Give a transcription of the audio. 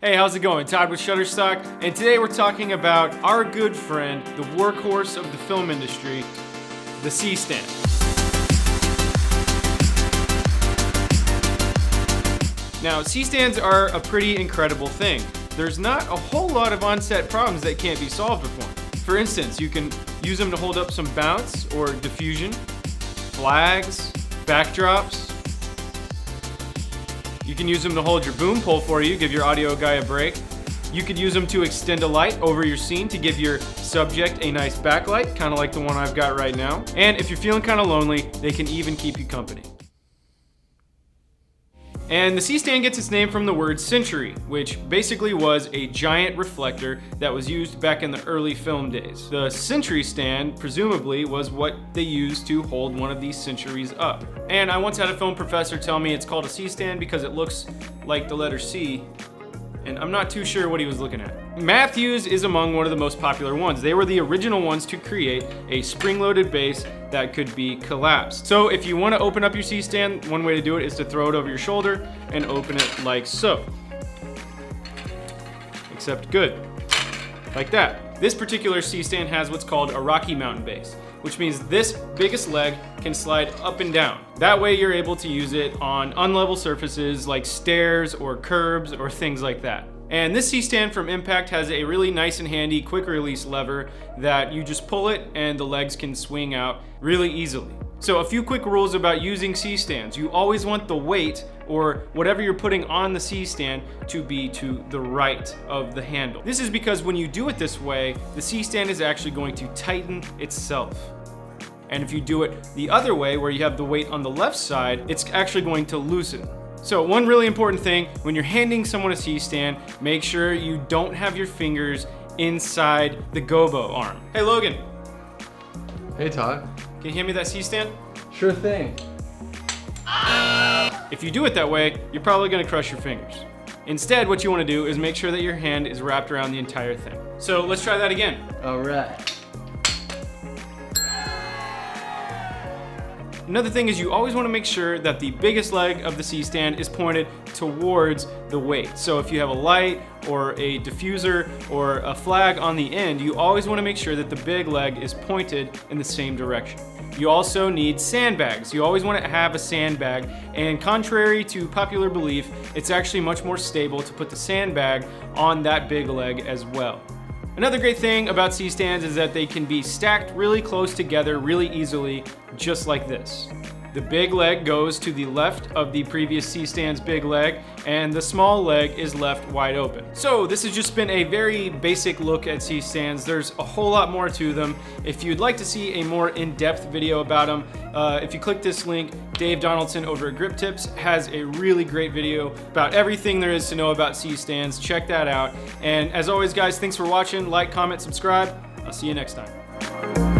Hey, how's it going? Todd with Shutterstock, and today we're talking about our good friend, the workhorse of the film industry, the CStand. Now, CStands are a pretty incredible thing. There's not a whole lot of on-set problems that can't be solved with one. For instance, you can use them to hold up some bounce or diffusion, flags, backdrops. You can use them to hold your boom pole for you, give your audio guy a break. You could use them to extend a light over your scene to give your subject a nice backlight, kind of like the one I've got right now. And if you're feeling kind of lonely, they can even keep you company. And the CStand gets its name from the word century, which basically was a giant reflector that was used back in the early film days. The century stand, presumably, was what they used to hold one of these centuries up. And I once had a film professor tell me it's called a CStand because it looks like the letter C, and I'm not too sure what he was looking at. Matthews is among one of the most popular ones. They were the original ones to create a spring-loaded base that could be collapsed. So if you want to open up your CStand, one way to do it is to throw it over your shoulder and open it like so. Except good, like that. This particular CStand has what's called a Rocky Mountain base, which means this biggest leg can slide up and down. That way you're able to use it on unlevel surfaces like stairs or curbs or things like that. And this CStand from Impact has a really nice and handy quick release lever that you just pull it and the legs can swing out really easily. So a few quick rules about using CStands. You always want the weight or whatever you're putting on the CStand to be to the right of the handle. This is because when you do it this way, the CStand is actually going to tighten itself. And if you do it the other way, where you have the weight on the left side, it's actually going to loosen. So one really important thing, when you're handing someone a CStand, make sure you don't have your fingers inside the gobo arm. Hey Logan. Hey Todd. Can you hand me that CStand? Sure thing. If you do it that way, you're probably gonna crush your fingers. Instead, what you wanna do is make sure that your hand is wrapped around the entire thing. So let's try that again. All right. Another thing is you always want to make sure that the biggest leg of the CStand is pointed towards the weight. So if you have a light or a diffuser or a flag on the end, you always want to make sure that the big leg is pointed in the same direction. You also need sandbags. You always want to have a sandbag, and contrary to popular belief, it's actually much more stable to put the sandbag on that big leg as well. Another great thing about CStands is that they can be stacked really close together really easily, just like this. The big leg goes to the left of the previous CStand's big leg, and the small leg is left wide open. So this has just been a very basic look at CStands. There's a whole lot more to them. If you'd like to see a more in-depth video about them, if you click this link, Dave Donaldson over at Grip Tips has a really great video about everything there is to know about CStands. Check that out. And as always, guys, thanks for watching. Like, comment, subscribe. I'll see you next time.